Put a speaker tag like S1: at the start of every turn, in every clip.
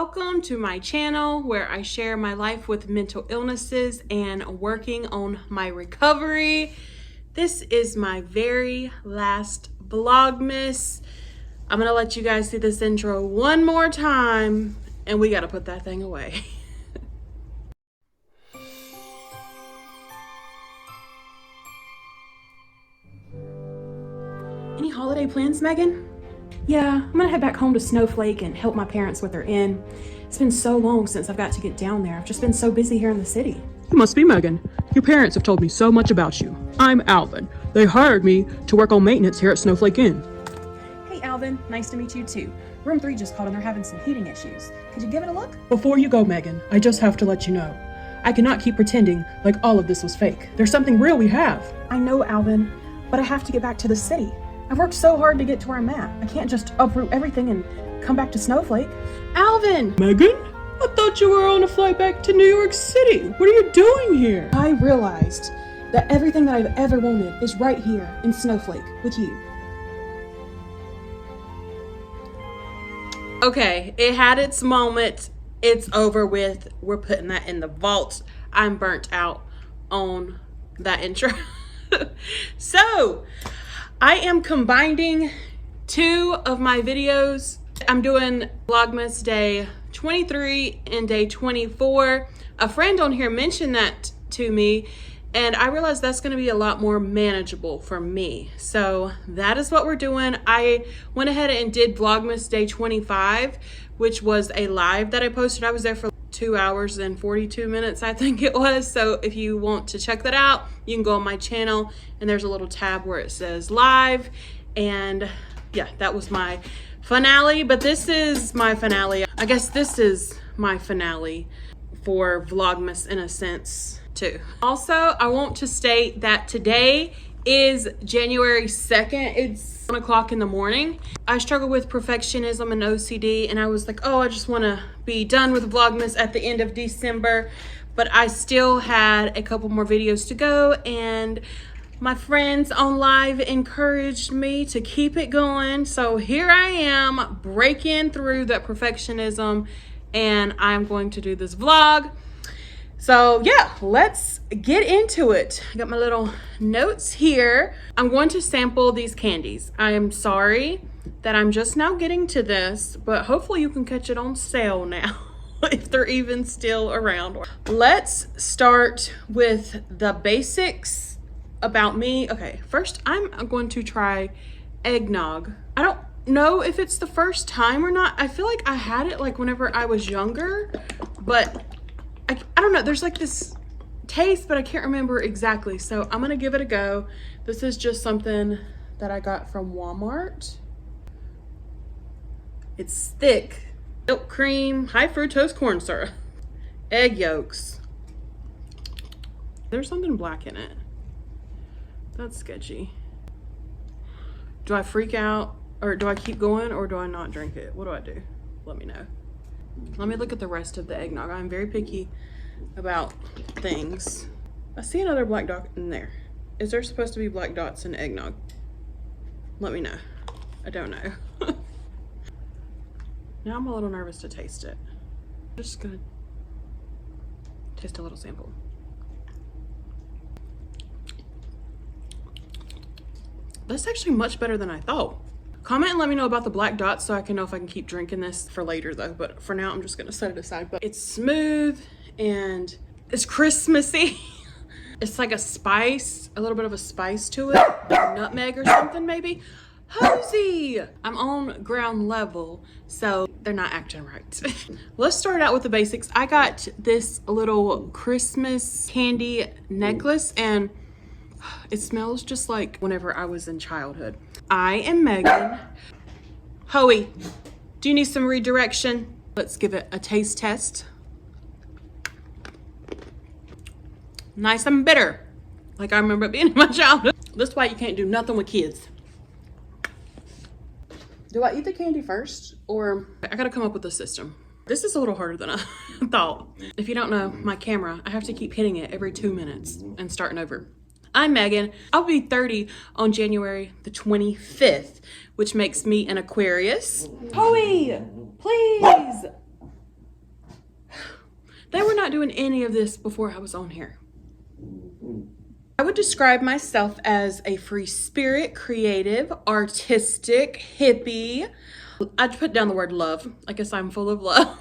S1: Welcome to my channel where I share my life with mental illnesses and working on my recovery. This is my very last Vlogmas. I'm gonna let you guys see this intro one more time and we gotta put that thing away. Any holiday plans, Megan? Yeah, I'm gonna head back home to Snowflake and help my parents with their inn. It's been so long since I've got to get down there. I've just been so busy here in the city.
S2: You must be Megan. Your parents have told me so much about you. I'm Alvin. They hired me to work on maintenance here at Snowflake Inn.
S1: Hey Alvin, nice to meet you too. Room 3 just called and they're having some heating issues. Could you give it a look?
S2: Before you go, Megan, I just have to let you know. I cannot keep pretending like all of this was fake. There's something real we have.
S1: I know, Alvin, but I have to get back to the city. I've worked so hard to get to where I'm at. I can't just uproot everything and come back to Snowflake. Alvin!
S2: Megan? I thought you were on a flight back to New York City. What are you doing here?
S1: I realized that everything that I've ever wanted is right here in Snowflake with you. Okay, it had its moment. It's over with. We're putting that in the vault. I'm burnt out on that intro. So, I am combining 2 of my videos. I'm doing Vlogmas day 23 and day 24. A friend on here mentioned that to me and I realized that's going to be a lot more manageable for me. So that is what we're doing. I went ahead and did Vlogmas day 25, which was a live that I posted. I was there for 2 hours and 42 minutes, I think it was. So if you want to check that out, you can go on my channel and there's a little tab where it says live. And yeah, that was my finale, but this is my finale. I guess this is my finale for Vlogmas in a sense too. Also, I want to state that today is January 2nd. It's 1 o'clock in the morning. I struggle with perfectionism and OCD and I was like, oh, I just want to be done with Vlogmas at the end of December, but I still had a couple more videos to go and my friends on live encouraged me to keep it going. So here I am breaking through that perfectionism and I'm going to do this vlog. So yeah, let's get into it. I got my little notes here. I'm going to sample these candies. I am sorry that I'm just now getting to this, but hopefully you can catch it on sale now if they're even still around. Let's start with the basics about me. Okay, first I'm going to try eggnog. I don't know if it's the first time or not. I feel like I had it like whenever I was younger, but I don't know, there's like this taste, but I can't remember exactly. So I'm gonna give it a go. This is just something that I got from Walmart. It's thick, milk cream, high fructose corn syrup, egg yolks. There's something black in it. That's sketchy. Do I freak out or do I keep going or do I not drink it? What do I do? Let me know. Let me look at the rest of the eggnog. I'm very picky about things. I see another black dot in there. Is there supposed to be black dots in eggnog? Let me know. I don't know. Now I'm a little nervous to taste it. I'm just gonna taste a little sample. That's actually much better than I thought. Comment and let me know about the black dots so I can know if I can keep drinking this for later though. But for now, I'm just gonna set it aside. But it's smooth and it's Christmassy. It's like a spice, a little bit of a spice to it. Nutmeg or something maybe. Hosey! I'm on ground level, so they're not acting right. Let's start out with the basics. I got this little Christmas candy necklace and it smells just like whenever I was in childhood. I am Megan. Hoey, do you need some redirection? Let's give it a taste test. Nice and bitter, like I remember it being in my childhood. That's why you can't do nothing with kids. Do I eat the candy first or I gotta come up with a system? This is a little harder than I thought. If you don't know, my camera, I have to keep hitting it every 2 minutes and starting over. I'm Megan. I'll be 30 on January the 25th, which makes me an Aquarius. Hoey, please. They were not doing any of this before I was on here. I would describe myself as a free spirit, creative, artistic, hippie. I'd put down the word love. I guess I'm full of love.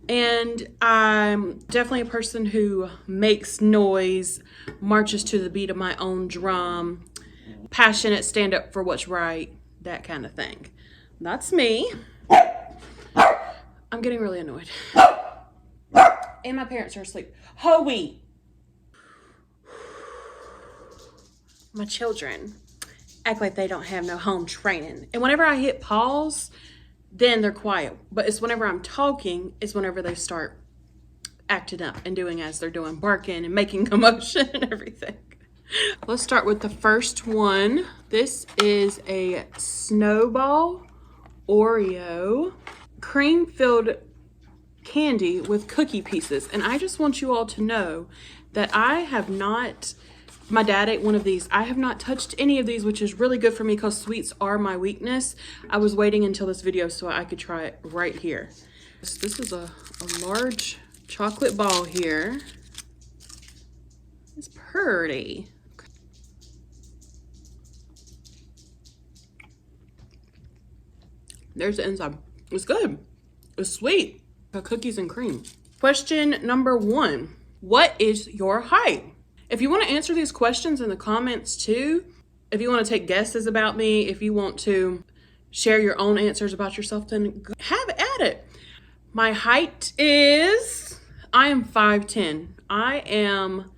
S1: And I'm definitely a person who makes noise, marches to the beat of my own drum, passionate, stand up for what's right, that kind of thing. That's me. I'm getting really annoyed. And my parents are asleep. Hoey! My children act like they don't have no home training. And whenever I hit pause, then they're quiet. But it's whenever I'm talking, it's whenever they start acting up and doing as they're doing, barking and making commotion and everything. Let's start with the first one. This is a Snowball Oreo cream-filled candy with cookie pieces. And I just want you all to know that I have not... My dad ate one of these. I have not touched any of these, which is really good for me because sweets are my weakness. I was waiting until this video so I could try it right here. This is a large chocolate ball here. It's pretty. Okay. There's the inside. It's good. It's sweet. Got cookies and cream. Question number 1. What is your height? If you want to answer these questions in the comments too, if you want to take guesses about me, if you want to share your own answers about yourself, then have at it. My height is, I am 5'10". I am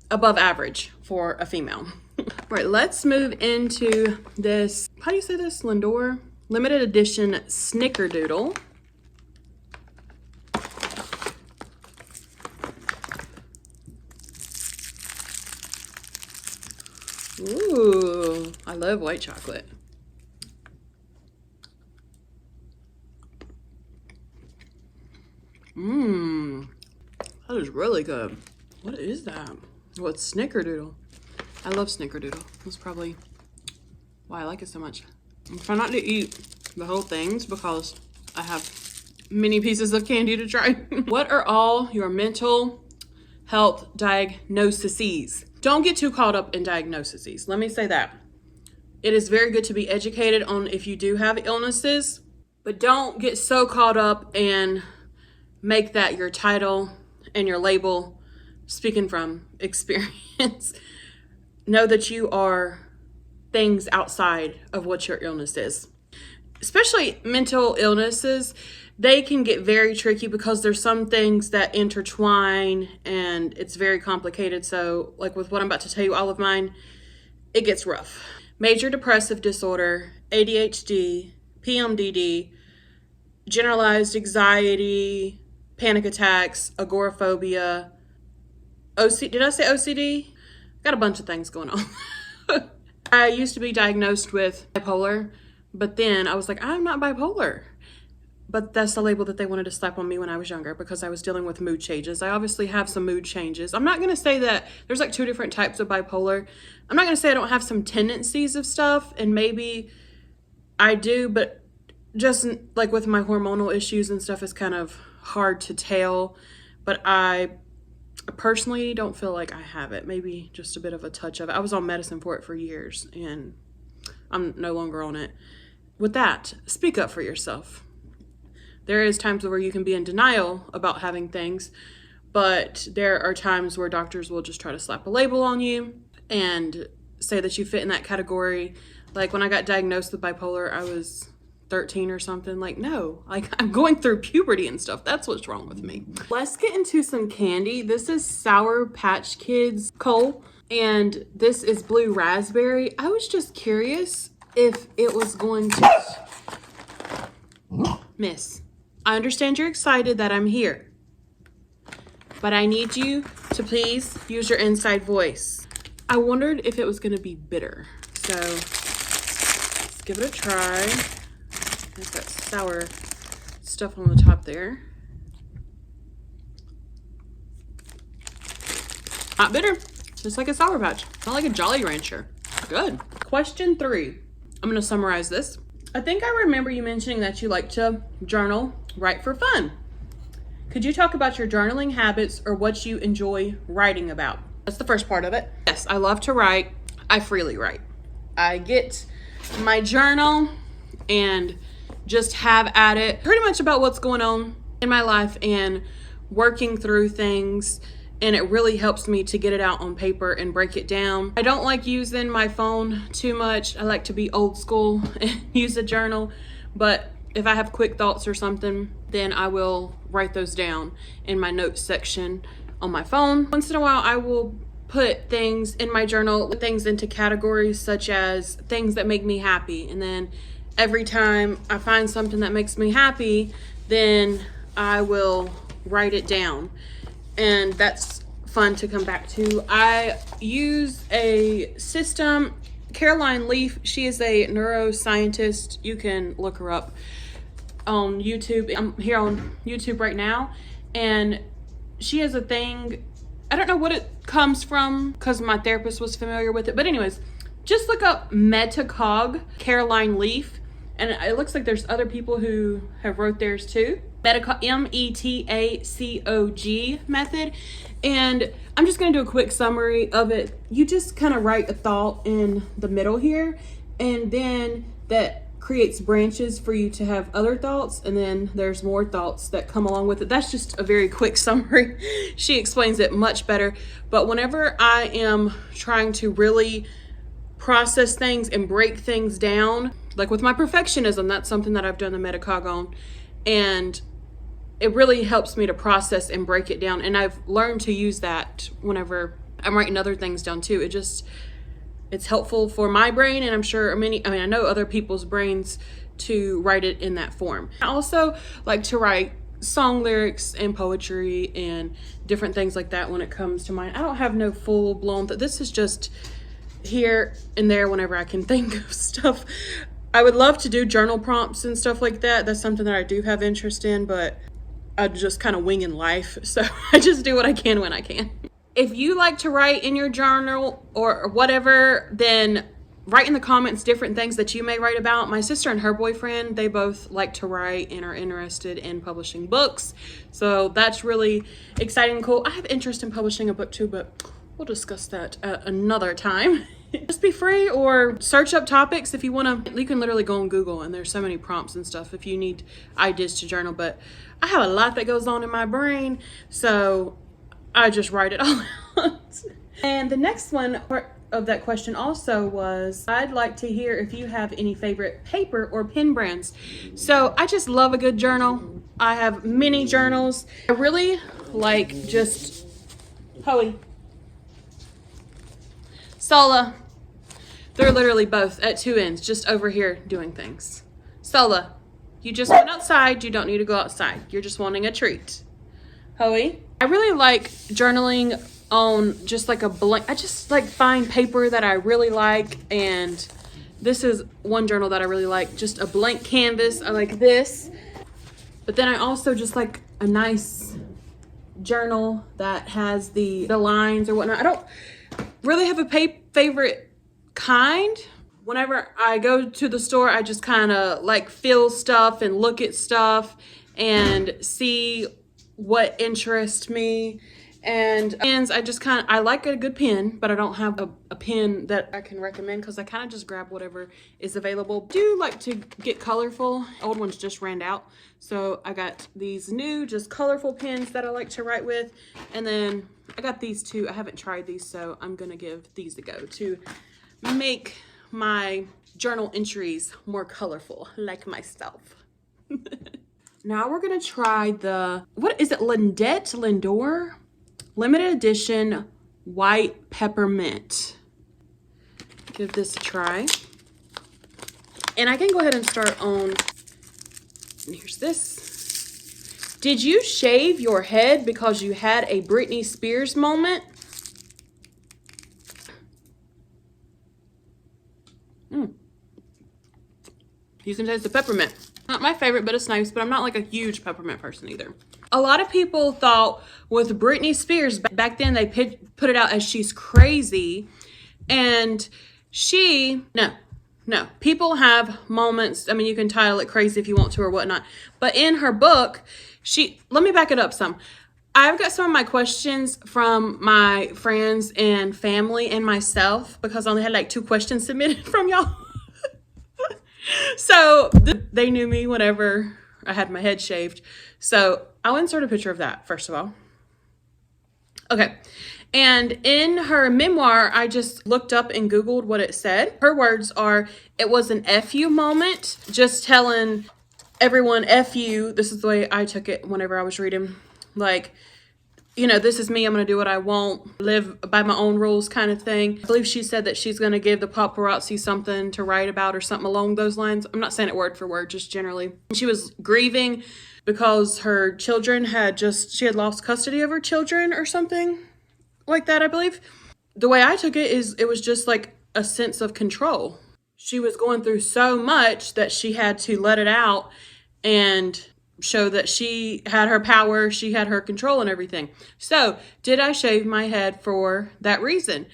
S1: above average for a female. All right, let's move into this, how do you say this, Lindor? Limited edition Snickerdoodle. Ooh, I love white chocolate. That is really good. What is that? What's Snickerdoodle? I love Snickerdoodle. That's probably why I like it so much. I'm trying not to eat the whole things because I have many pieces of candy to try. What are all your mental health diagnoses? Don't get too caught up in diagnoses. Let me say that. It is very good to be educated on if you do have illnesses, but don't get so caught up and make that your title and your label. Speaking from experience, know that you are things outside of what your illness is. Especially mental illnesses, they can get very tricky because there's some things that intertwine and it's very complicated. So like with what I'm about to tell you, all of mine, it gets rough. Major depressive disorder, ADHD, PMDD, generalized anxiety, panic attacks, agoraphobia, OCD. Did I say OCD? Got a bunch of things going on. I used to be diagnosed with bipolar, but then I was like, I'm not bipolar. But that's the label that they wanted to slap on me when I was younger because I was dealing with mood changes. I obviously have some mood changes. I'm not going to say that there's like 2 different types of bipolar. I'm not going to say I don't have some tendencies of stuff, and maybe I do, but just like with my hormonal issues and stuff, it's kind of hard to tell. But I personally don't feel like I have it. Maybe just a bit of a touch of it. I was on medicine for it for years, and I'm no longer on it. With that, speak up for yourself. There is times where you can be in denial about having things, but there are times where doctors will just try to slap a label on you and say that you fit in that category. Like when I got diagnosed with bipolar, I was 13 or something. Like, no, like I'm going through puberty and stuff. That's what's wrong with me. Let's get into some candy. This is Sour Patch Kids Cole, and this is blue raspberry. I was just curious if it was going to... Miss, I understand you're excited that I'm here, but I need you to please use your inside voice. I wondered if it was going to be bitter, so let's give it a try. There's that sour stuff on the top there. Not bitter, just like a Sour Patch. Not like a Jolly Rancher. Good. Question 3. I'm going to summarize this. I think I remember you mentioning that you like to journal, write for fun. Could you talk about your journaling habits or what you enjoy writing about? That's the first part of it. Yes, I love to write. I freely write. I get my journal and just have at it pretty much about what's going on in my life and working through things, and it really helps me to get it out on paper and break it down. I don't like using my phone too much. I like to be old school and use a journal, but if I have quick thoughts or something, then I will write those down in my notes section on my phone. Once in a while, I will put things in my journal, things into categories such as things that make me happy. And then every time I find something that makes me happy, then I will write it down. And that's fun to come back to. I use a system, Caroline Leaf. She is a neuroscientist. You can look her up on YouTube. I'm here on YouTube right now, and she has a thing. I don't know what it comes from because my therapist was familiar with it, but anyways, just look up Metacog, Caroline Leaf, and it looks like there's other people who have wrote theirs too. Metacog, METACOG method. And I'm just going to do a quick summary of it. You just kind of write a thought in the middle here, and then that creates branches for you to have other thoughts, and then there's more thoughts that come along with it. That's just a very quick summary. She explains it much better. But whenever I am trying to really process things and break things down, like with my perfectionism, that's something that I've done the Metacog on, and it really helps me to process and break it down. And I've learned to use that whenever I'm writing other things down too. It's helpful for my brain, and I'm sure I know other people's brains to write it in that form. I also like to write song lyrics and poetry and different things like that when it comes to mine. I don't have no full blown, this is just here and there whenever I can think of stuff. I would love to do journal prompts and stuff like that. That's something that I do have interest in, but I'm just kind of winging life. So I just do what I can when I can. If you like to write in your journal or whatever, then write in the comments different things that you may write about. My sister and her boyfriend, they both like to write and are interested in publishing books. So that's really exciting and cool. I have interest in publishing a book too, but we'll discuss that another time. Just be free or search up topics if you want to. You can literally go on Google and there's so many prompts and stuff if you need ideas to journal. But I have a lot that goes on in my brain, so I just write it all out. And the next one part of that question also was, I'd like to hear if you have any favorite paper or pen brands. So I just love a good journal. I have many journals. I really like just Hoey, Sola. They're literally both at two ends, just over here doing things. Sola, you just went outside. You don't need to go outside. You're just wanting a treat. Hoey, I really like journaling on just like a blank. I just like find paper that I really like, and this is one journal that I really like, just a blank canvas. I like this, but then I also just like a nice journal that has the lines or whatnot. I don't really have a favorite kind. Whenever I go to the store, I just kind of like feel stuff and look at stuff and see what interests me. And pens, I like a good pen, but I don't have a pen that I can recommend because I kind of just grab whatever is available. I do like to get colorful. Old ones just ran out. So I got these new, just colorful pens that I like to write with. And then I got these two. I haven't tried these, so I'm going to give these a go to make my journal entries more colorful, like myself. Now we're going to try what is it? Lindor? Limited edition white peppermint. Give this a try. And I can go ahead and start on, and here's this. Did you shave your head because you had a Britney Spears moment? You can taste the peppermint. Not my favorite, but it's nice, but I'm not like a huge peppermint person either. A lot of people thought with Britney Spears, back then they put it out as she's crazy. And no. People have moments. I mean, you can title it crazy if you want to or whatnot. But in her book, Let me back it up some. I've got some of my questions from my friends and family and myself because I only had like 2 questions submitted from y'all. So they knew me whenever I had my head shaved. So I'll insert a picture of that first of all. Okay. And in her memoir, I just looked up and Googled what it said. Her words are, it was an F you moment, just telling everyone F you. This is the way I took it whenever I was reading. Like, you know, this is me. I'm going to do what I want, live by my own rules kind of thing. I believe she said that she's going to give the paparazzi something to write about or something along those lines. I'm not saying it word for word, just generally. She was grieving because her children she had lost custody of her children or something like that, I believe. The way I took it is it was just like a sense of control. She was going through so much that she had to let it out and show that she had her power, she had her control and everything. So, did I shave my head for that reason?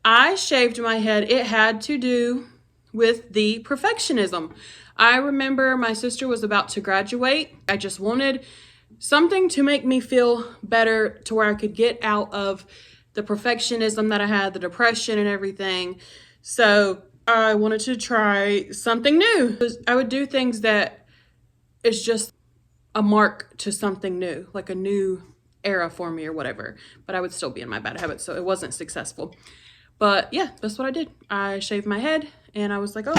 S1: I shaved my head. It had to do with the perfectionism. I remember my sister was about to graduate. I just wanted something to make me feel better to where I could get out of the perfectionism that I had, the depression and everything. So I wanted to try something new. I would do things that is just a mark to something new, like a new era for me or whatever. But I would still be in my bad habits, so it wasn't successful. But yeah, that's what I did. I shaved my head and I was like, oh.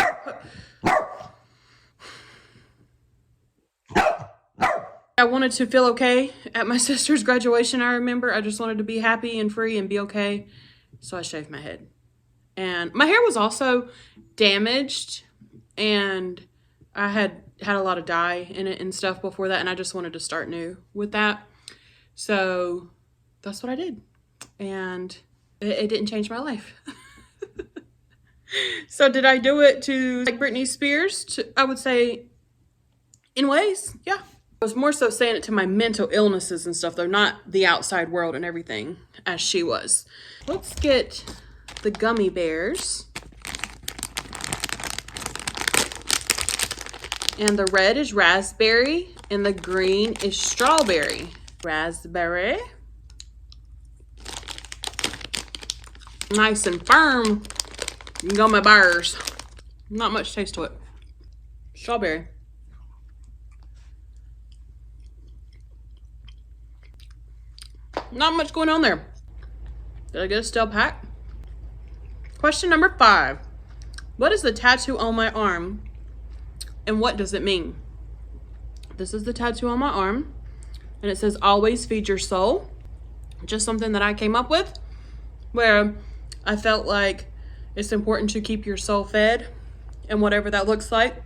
S1: I wanted to feel okay at my sister's graduation, I remember. I just wanted to be happy and free and be okay. So I shaved my head. And my hair was also damaged. And I had a lot of dye in it and stuff before that. And I just wanted to start new with that. So that's what I did. And it didn't change my life. So did I do it to like Britney Spears? I would say in ways, yeah. I was more so saying it to my mental illnesses and stuff, though, not the outside world and everything as she was. Let's get the gummy bears. And the red is raspberry and the green is strawberry. Raspberry. Nice and firm gummy bears. Not much taste to it. Strawberry. Not much going on there. Did I get a stale pack? Question number 5. What is the tattoo on my arm and what does it mean? This is the tattoo on my arm and it says always feed your soul. Just something that I came up with where I felt like it's important to keep your soul fed and whatever that looks like.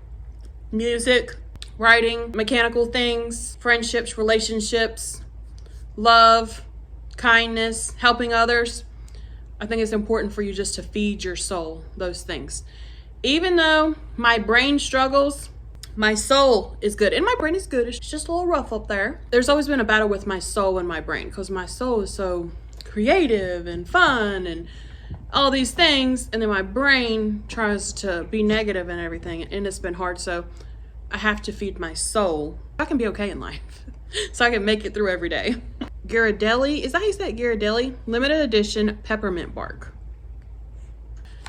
S1: Music, writing, mechanical things, friendships, relationships, love, kindness, helping others. I think it's important for you just to feed your soul those things. Even though my brain struggles, my soul is good. And my brain is good. It's just a little rough up there. There's always been a battle with my soul and my brain because my soul is so creative and fun and all these things. And then my brain tries to be negative and everything. And it's been hard. So I have to feed my soul. I can be okay in life. So I can make it through every day. Ghirardelli, is that how you say it? Ghirardelli limited edition peppermint bark.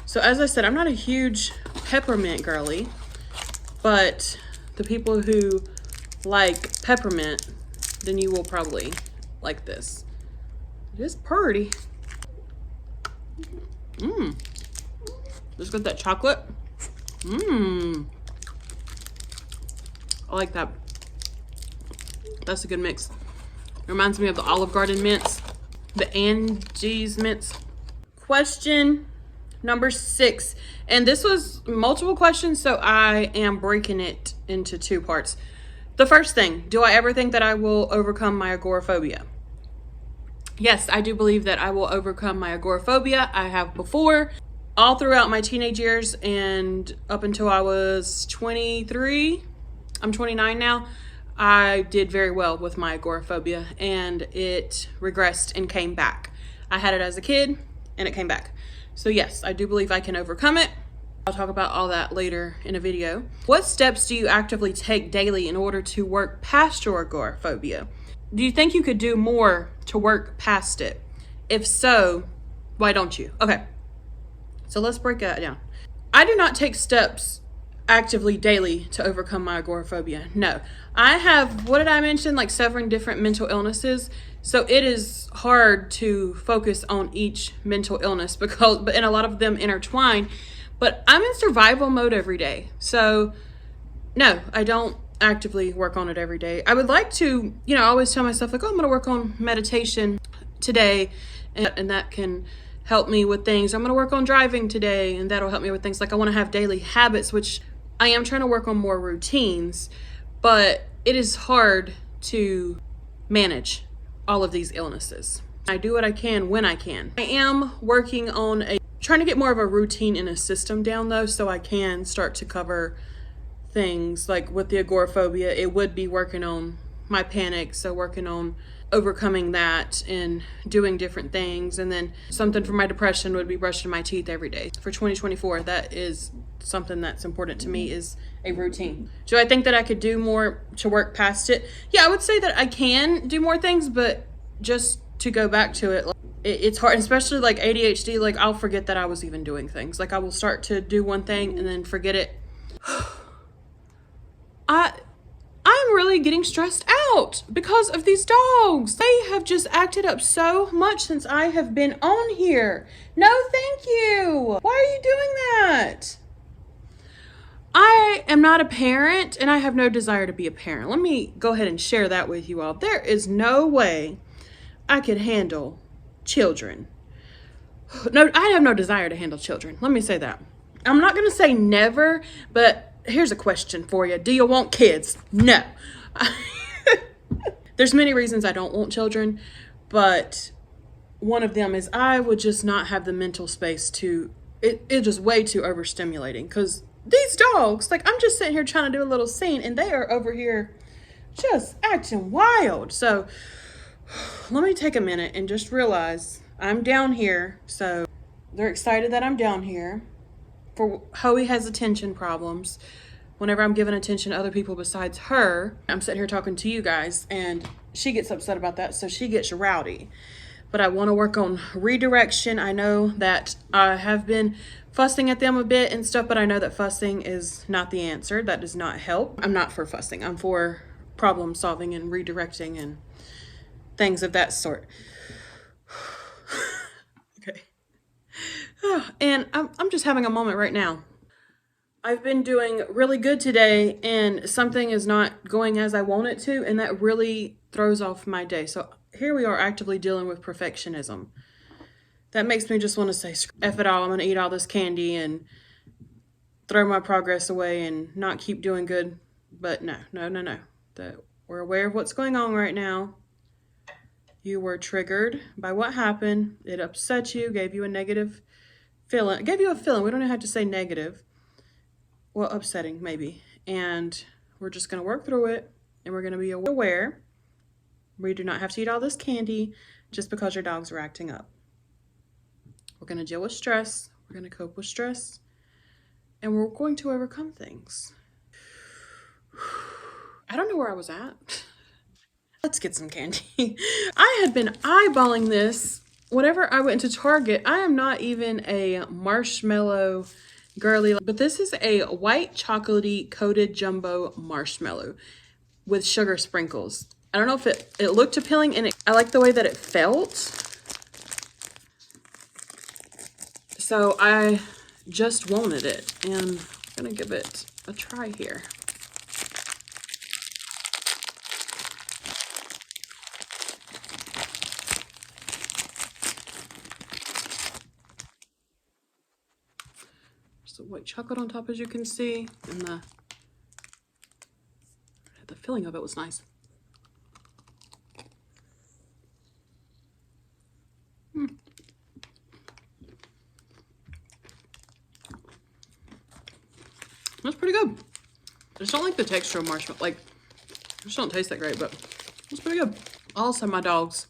S1: So as I said, I'm not a huge peppermint girly, but the people who like peppermint, then you will probably like this. It is pretty. Just got that chocolate. I like that. That's a good mix. Reminds me of the Olive Garden mints, the Angie's mints. Question number 6. And this was multiple questions, so I am breaking it into 2 parts. The first thing, do I ever think that I will overcome my agoraphobia? Yes, I do believe that I will overcome my agoraphobia. I have before, all throughout my teenage years and up until I was 23. I'm 29 now. I did very well with my agoraphobia and it regressed and came back. I had it as a kid and it came back. So yes, I do believe I can overcome it. I'll talk about all that later in a video. What steps do you actively take daily in order to work past your agoraphobia? Do you think you could do more to work past it? If so, why don't you? Okay, so let's break that down. I do not take steps actively daily to overcome my agoraphobia. No, I have, what did I mention? Like 7 different mental illnesses. So it is hard to focus on each mental illness and a lot of them intertwine, but I'm in survival mode every day. So no, I don't actively work on it every day. I would like to, I always tell myself like, oh, I'm going to work on meditation today and that can help me with things. I'm going to work on driving today and that'll help me with things. Like I want to have daily habits, which I am trying to work on more routines, but it is hard to manage all of these illnesses. I do what I can when I can. I am working on trying to get more of a routine and a system down though, so I can start to cover things like with the agoraphobia. It would be working on my panic, so working on overcoming that and doing different things. And then something for my depression would be brushing my teeth every day. For 2024, that is something that's important to me, is a routine. Do I think that I could do more to work past it? Yeah, I would say that I can do more things, but just to go back to it, it's hard, especially like ADHD. Like I'll forget that I was even doing things. Like I will start to do one thing and then forget it. I'm really getting stressed out because of these dogs. They have just acted up so much since I have been on here. No, thank you. Why are you doing that? I am not a parent and I have no desire to be a parent. Let me go ahead and share that with you all. There is no way I could handle children. No, I have no desire to handle children. Let me say that. I'm not going to say never, but here's a question for you. Do you want kids? No. There's many reasons I don't want children, but one of them is I would just not have the mental space to, it's just way too overstimulating, because these dogs, like I'm just sitting here trying to do a little scene and they are over here just acting wild. So let me take a minute and just realize I'm down here. So they're excited that I'm down here. For Hoey has attention problems. Whenever I'm giving attention to other people besides her, I'm sitting here talking to you guys and she gets upset about that, so she gets rowdy. But I want to work on redirection. I know that I have been fussing at them a bit and stuff, but I know that fussing is not the answer. That does not help. I'm not for fussing. I'm for problem solving and redirecting and things of that sort. Okay. And I'm just having a moment right now. I've been doing really good today and something is not going as I want it to, and that really throws off my day. So here we are actively dealing with perfectionism. That makes me just want to say, F it all, I'm going to eat all this candy and throw my progress away and not keep doing good. But no. We're aware of what's going on right now. You were triggered by what happened. It upset you, gave you a negative feeling. It gave you a feeling. We don't have to say negative. Well, upsetting maybe. And we're just going to work through it and we're going to be aware. We do not have to eat all this candy just because your dogs are acting up. We're going to deal with stress. We're going to cope with stress. And we're going to overcome things. I don't know where I was at. Let's get some candy. I had been eyeballing this whenever I went to Target. I am not even a marshmallow girly, but this is a white chocolatey coated jumbo marshmallow with sugar sprinkles. I don't know if it looked appealing, and I like the way that it felt. So I just wanted it, and I'm gonna give it a try here. Just a white chocolate on top, as you can see, and the filling of it was nice. That's pretty good. I just don't like the texture of marshmallow. Like, it just don't taste that great, but it's pretty good. Also, my dogs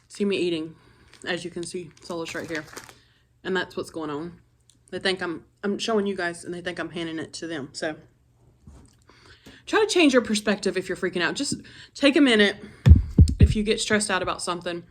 S1: see me eating, as you can see, Solace right here. And that's what's going on. They think I'm showing you guys, and they think I'm handing it to them. So try to change your perspective if you're freaking out. Just take a minute if you get stressed out about something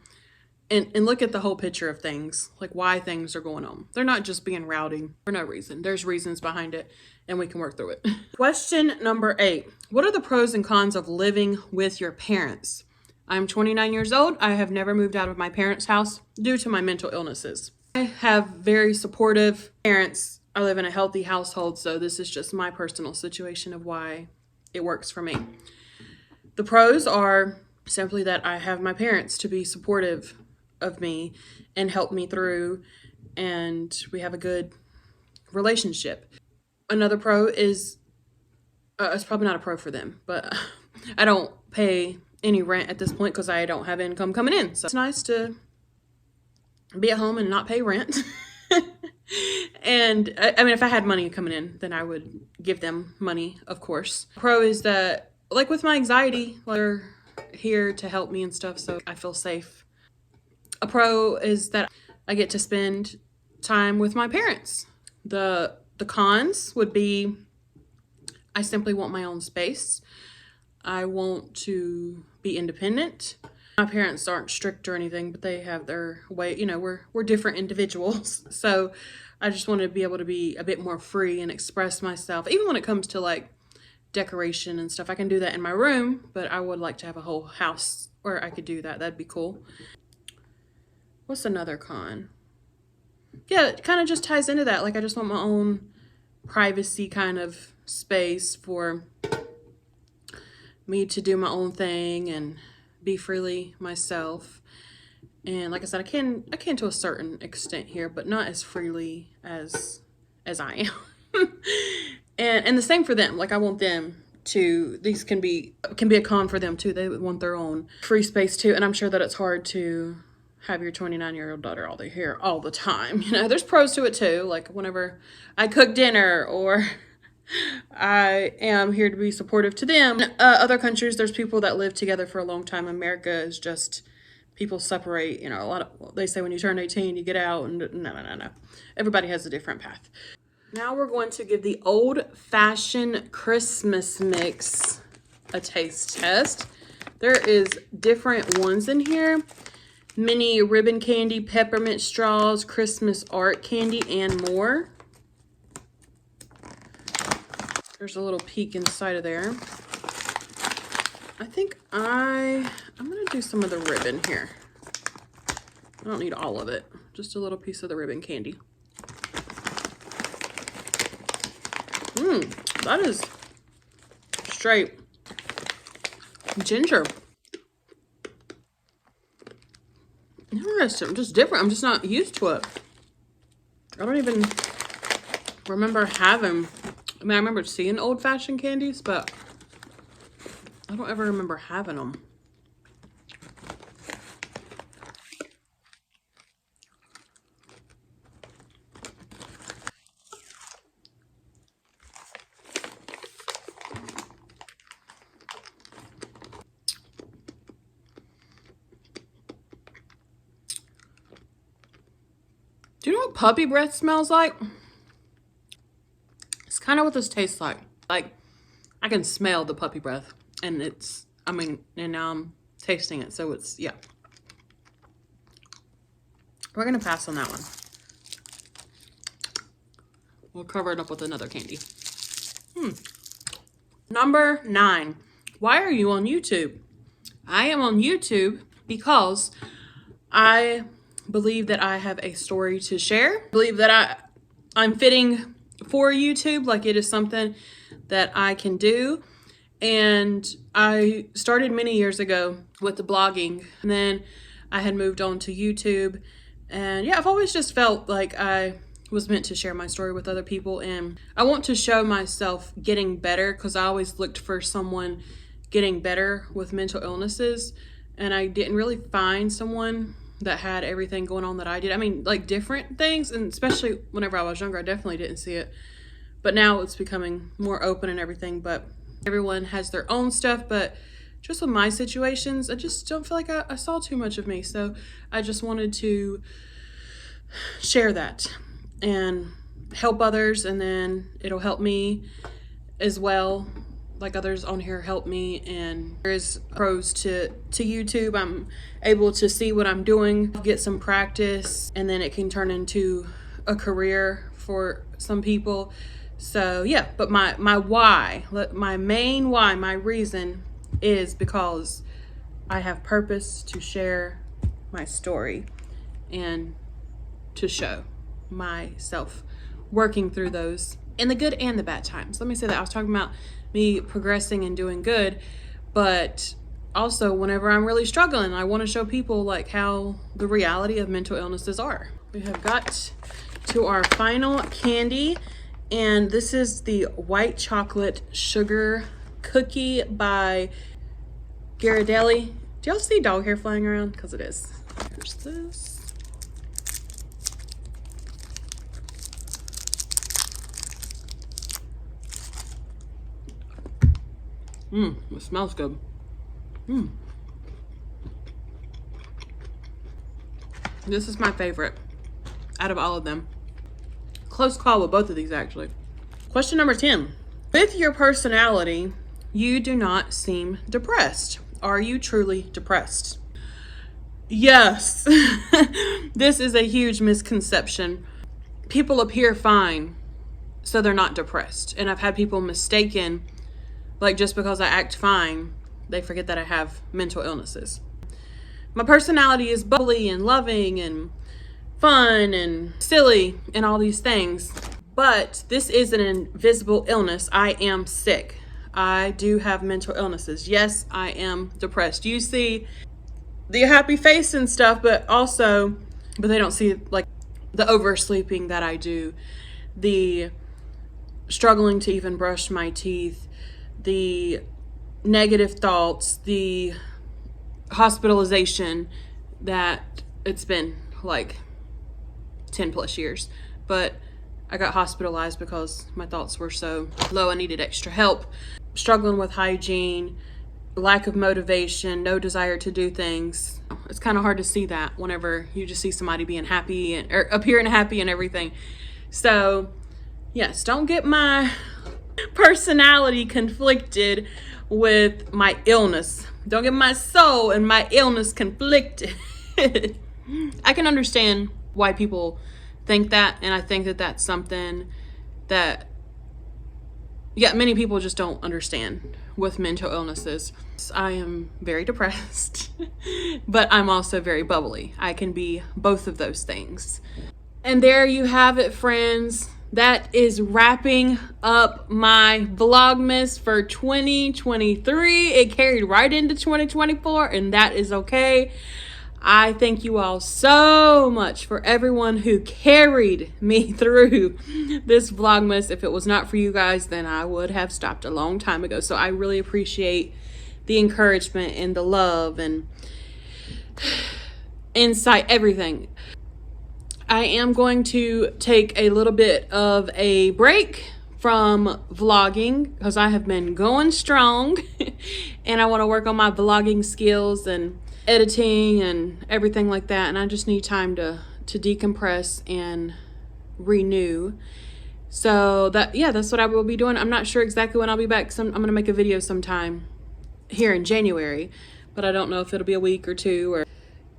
S1: and look at the whole picture of things, like why things are going on. They're not just being rowdy for no reason. There's reasons behind it, and we can work through it. Question number 8. What are the pros and cons of living with your parents? I'm 29 years old. I have never moved out of my parents' house due to my mental illnesses. I have very supportive parents. I live in a healthy household, so this is just my personal situation of why it works for me. The pros are simply that I have my parents to be supportive of me and help me through, and we have a good relationship. Another pro is, it's probably not a pro for them, but I don't pay any rent at this point because I don't have income coming in. So it's nice to be at home and not pay rent. And I mean, if I had money coming in, then I would give them money, of course. Pro is that, like with my anxiety, they're here to help me and stuff, so I feel safe. A pro is that I get to spend time with my parents. The cons would be I simply want my own space. I want to be independent. My parents aren't strict or anything, but they have their way. You know, we're different individuals. So I just want to be able to be a bit more free and express myself. Even when it comes to like decoration and stuff, I can do that in my room, but I would like to have a whole house where I could do that. That'd be cool. What's another con? Yeah, it kind of just ties into that. Like, I just want my own privacy kind of space for me to do my own thing and be freely myself. And like I said, I can to a certain extent here, but not as freely as I am. and the same for them. Like, I want them to, these can be a con for them too. They want their own free space too. And I'm sure that it's hard to have your 29-year-old daughter all day here all the time. You know, there's pros to it too. Like whenever I cook dinner or I am here to be supportive to them. Other countries, there's people that live together for a long time. America is just, people separate, you know, a lot of, they say when you turn 18, you get out, and no. Everybody has a different path. Now we're going to give the old-fashioned Christmas mix a taste test. There is different ones in here. Mini ribbon candy, peppermint straws, Christmas art candy, and more. There's a little peek inside of there. I think I'm gonna do some of the ribbon here. I don't need all of it, just a little piece of the ribbon candy. That is straight ginger. Interesting, just different. I'm just not used to it. I don't even remember having, I mean, I remember seeing old-fashioned candies, but I don't ever remember having them. Do you know what puppy breath smells like? It's kind of what this tastes like. Like, I can smell the puppy breath, and it's, I mean, and now I'm tasting it, so it's, yeah. We're gonna pass on that one. We'll cover it up with another candy. Number 9. Why are you on YouTube? I am on YouTube because I believe that I have a story to share. I believe that I'm fitting for YouTube, like it is something that I can do. And I started many years ago with the blogging, and then I had moved on to YouTube. And yeah, I've always just felt like I was meant to share my story with other people, and I want to show myself getting better, because I always looked for someone getting better with mental illnesses, and I didn't really find someone that had everything going on that I did. I mean, like different things, and especially whenever I was younger, I definitely didn't see it. But now it's becoming more open and everything, but everyone has their own stuff. But just with my situations, I just don't feel like I saw too much of me. So I just wanted to share that. And help others, and then it'll help me as well. Like others on here help me, and there's pros to YouTube. I'm able to see what I'm doing, get some practice, and then it can turn into a career for some people. So yeah, but my why, my main why, my reason is because I have purpose to share my story and to show myself working through those in the good and the bad times. Let me say that. I was talking about me progressing and doing good, but also whenever I'm really struggling, I want to show people like how the reality of mental illnesses are. We have got to our final candy, and this is the white chocolate sugar cookie by Ghirardelli. Do y'all see dog hair flying around? Because it is. Here's this. It smells good. This is my favorite out of all of them. Close call with both of these, actually. Question number 10. With your personality, you do not seem depressed. Are you truly depressed? Yes. This is a huge misconception. People appear fine, so they're not depressed. And I've had people mistaken, like just because I act fine, they forget that I have mental illnesses. My personality is bubbly and loving and fun and silly and all these things. But this is an invisible illness. I am sick. I do have mental illnesses. Yes, I am depressed. You see the happy face and stuff, but they don't see like the oversleeping that I do, the struggling to even brush my teeth, the negative thoughts, the hospitalization that it's been like 10 plus years. But I got hospitalized because my thoughts were so low. I needed extra help. Struggling with hygiene, lack of motivation, no desire to do things. It's kind of hard to see that whenever you just see somebody being happy or appearing happy and everything. So yes, don't get my personality conflicted with my illness. Don't get my soul and my illness conflicted. I can understand why people think that, and I think that that's something that many people just don't understand with mental illnesses. I am very depressed, but I'm also very bubbly. I can be both of those things. And there you have it, friends. That is wrapping up my Vlogmas for 2023. It carried right into 2024, and that is okay. I thank you all so much for everyone who carried me through this Vlogmas. If it was not for you guys, then I would have stopped a long time ago. So I really appreciate the encouragement and the love and insight, everything. I am going to take a little bit of a break from vlogging because I have been going strong and I want to work on my vlogging skills and editing and everything like that, and I just need time to decompress and renew. So that's what I will be doing. I'm not sure exactly when I'll be back. I'm gonna make a video sometime here in January, but I don't know if it'll be a week or two. Or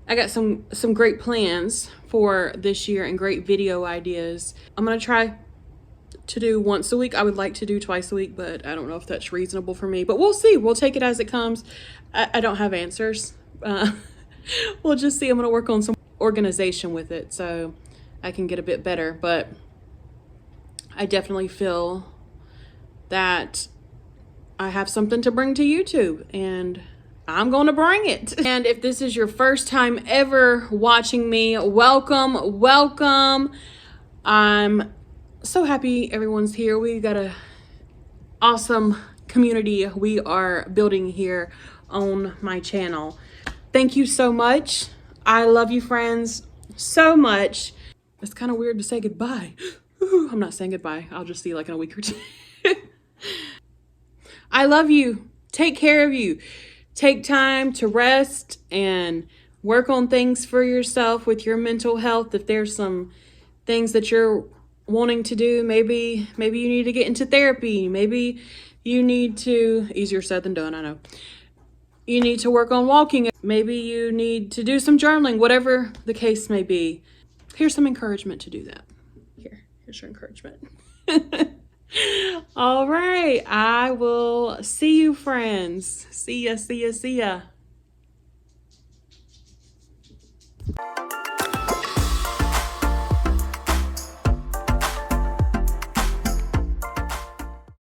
S1: I got some great plans for this year and great video ideas. I'm gonna try to do once a week. I would like to do twice a week, but I don't know if that's reasonable for me, but we'll see. We'll take it as it comes. I don't have answers. We'll just see. I'm gonna work on some organization with it so I can get a bit better, but I definitely feel that I have something to bring to YouTube, and I'm going to bring it. And if this is your first time ever watching me, welcome. I'm so happy everyone's here. We got a awesome community we are building here on my channel. Thank you so much. I love you, friends, so much. It's kind of weird to say goodbye. I'm not saying goodbye. I'll just see you like in a week or two. I love you. Take care of you. Take time to rest and work on things for yourself with your mental health. If there's some things that you're wanting to do. Maybe you need to get into therapy. Maybe you need to, easier said than done, I know. You need to work on walking. Maybe you need to do some journaling, whatever the case may be. Here's some encouragement to do that. Here's your encouragement. All right. I will see you, friends. See ya.